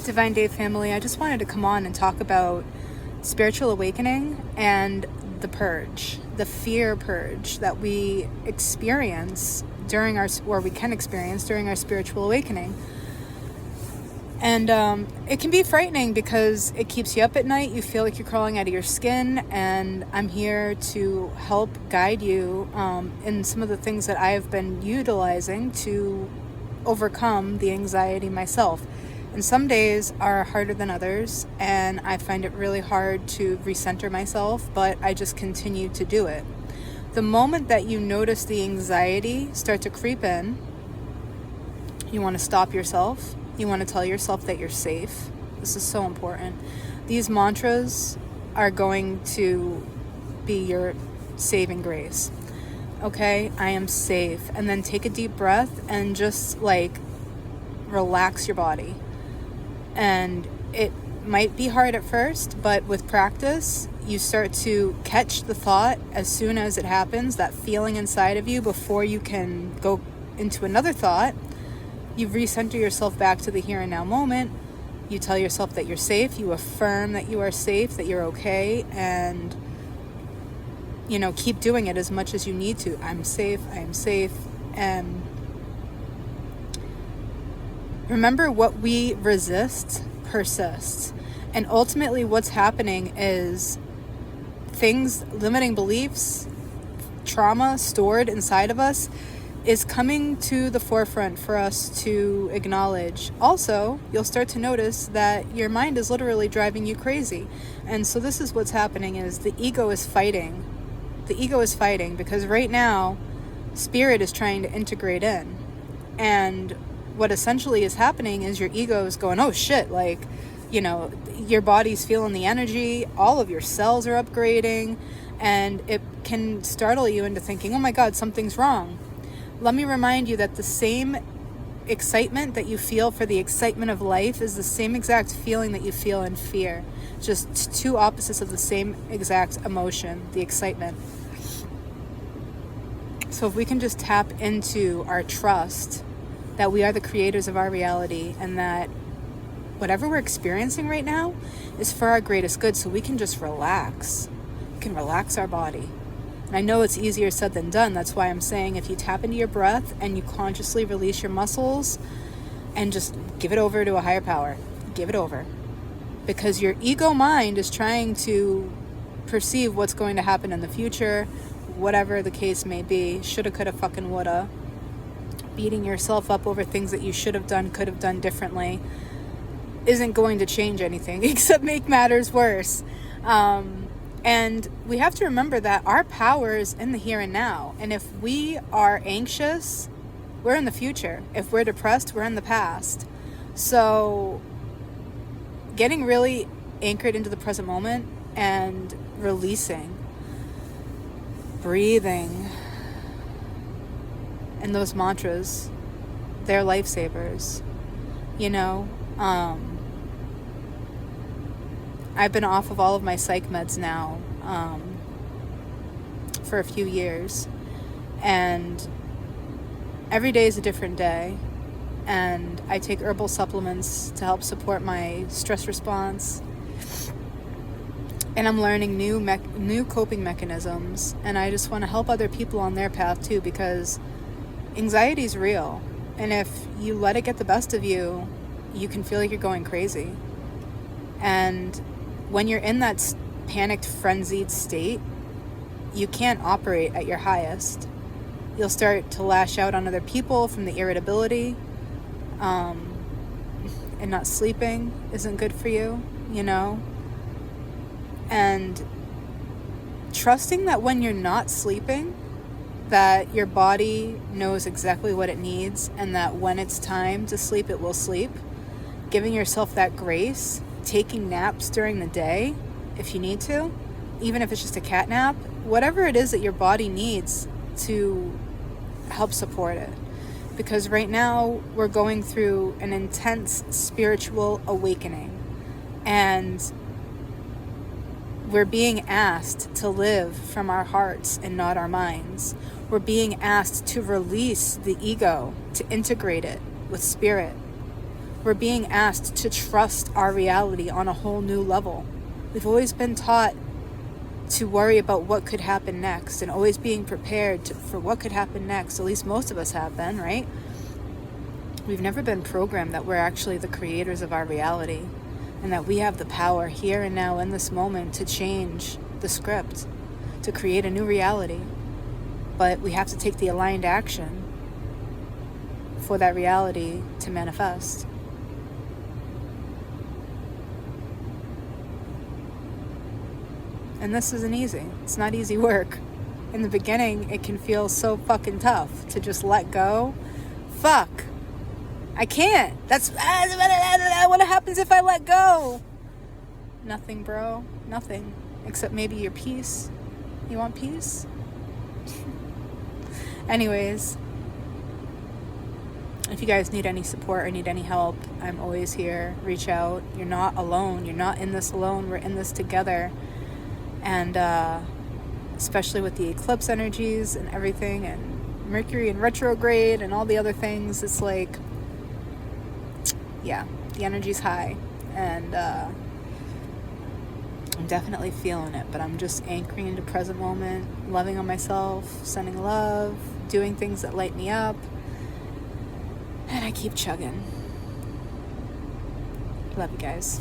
Divine Day family, I just wanted to come on and talk about spiritual awakening and the purge, the fear purge that we experience during we can experience during our spiritual awakening. And it can be frightening because it keeps you up at night. You feel like you're crawling out of your skin, and I'm here to help guide you in some of the things that I have been utilizing to overcome the anxiety myself. And some days are harder than others, and I find it really hard to recenter myself, but I just continue to do it. The moment that you notice the anxiety start to creep in, you want to stop yourself. You want to tell yourself that you're safe. This is so important. These mantras are going to be your saving grace. Okay, I am safe. And then take a deep breath and just relax your body. And it might be hard at first, but with practice, you start to catch the thought as soon as it happens, that feeling inside of you before you can go into another thought. You recenter yourself back to the here and now moment. You tell yourself that you're safe. You affirm that you are safe, that you're okay, and keep doing it as much as you need to. I'm safe. I am safe. And remember, what we resist persists. And ultimately what's happening is limiting beliefs, trauma stored inside of us is coming to the forefront for us to acknowledge. Also, you'll start to notice that your mind is literally driving you crazy. And so this is what's happening, is the ego is fighting. The ego is fighting because right now, spirit is trying to integrate in. And what essentially is happening is your ego is going, oh shit, your body's feeling the energy, all of your cells are upgrading, and it can startle you into thinking, oh my God, something's wrong. Let me remind you that the same excitement that you feel for the excitement of life is the same exact feeling that you feel in fear. Just two opposites of the same exact emotion, the excitement. So if we can just tap into our trust that we are the creators of our reality, and that whatever we're experiencing right now is for our greatest good, so we can just relax. We can relax our body. And I know it's easier said than done. That's why I'm saying, if you tap into your breath and you consciously release your muscles and just give it over to a higher power, give it over. Because your ego mind is trying to perceive what's going to happen in the future, whatever the case may be. Shoulda, coulda, fucking woulda. Beating yourself up over things that you should have done, could have done differently isn't going to change anything except make matters worse. And we have to remember that our power is in the here and now. And if we are anxious, we're in the future. If we're depressed, we're in the past. So getting really anchored into the present moment and releasing, breathing, and those mantras, they're lifesavers. I've been off of all of my psych meds now for a few years, and every day is a different day, and I take herbal supplements to help support my stress response, and I'm learning new coping mechanisms, and I just want to help other people on their path too, because anxiety is real, and if you let it get the best of you, you can feel like you're going crazy. And when you're in that panicked, frenzied state, you can't operate at your highest. You'll start to lash out on other people from the irritability, and not sleeping isn't good for you, And trusting that when you're not sleeping, that your body knows exactly what it needs, and that when it's time to sleep, it will sleep. Giving yourself that grace, taking naps during the day if you need to, even if it's just a cat nap, whatever it is that your body needs to help support it. Because right now we're going through an intense spiritual awakening, and we're being asked to live from our hearts and not our minds. We're being asked to release the ego, to integrate it with spirit. We're being asked to trust our reality on a whole new level. We've always been taught to worry about what could happen next and always being prepared for what could happen next. At least most of us have been, right? We've never been programmed that we're actually the creators of our reality and that we have the power here and now in this moment to change the script, to create a new reality. But we have to take the aligned action for that reality to manifest. And this isn't easy. It's not easy work. In the beginning, it can feel so fucking tough to just let go. Fuck. I can't. That's what happens if I let go. Nothing, bro. Nothing. Except maybe your peace. You want peace? Anyways, if you guys need any support or need any help, I'm always here. Reach out. You're not alone. You're not in this alone. We're in this together. And especially with the eclipse energies and everything, and Mercury in retrograde and all the other things, it's like, yeah, the energy's high. And I'm definitely feeling it, but I'm just anchoring into present moment, loving on myself, sending love, doing things that light me up. And I keep chugging. Love you guys.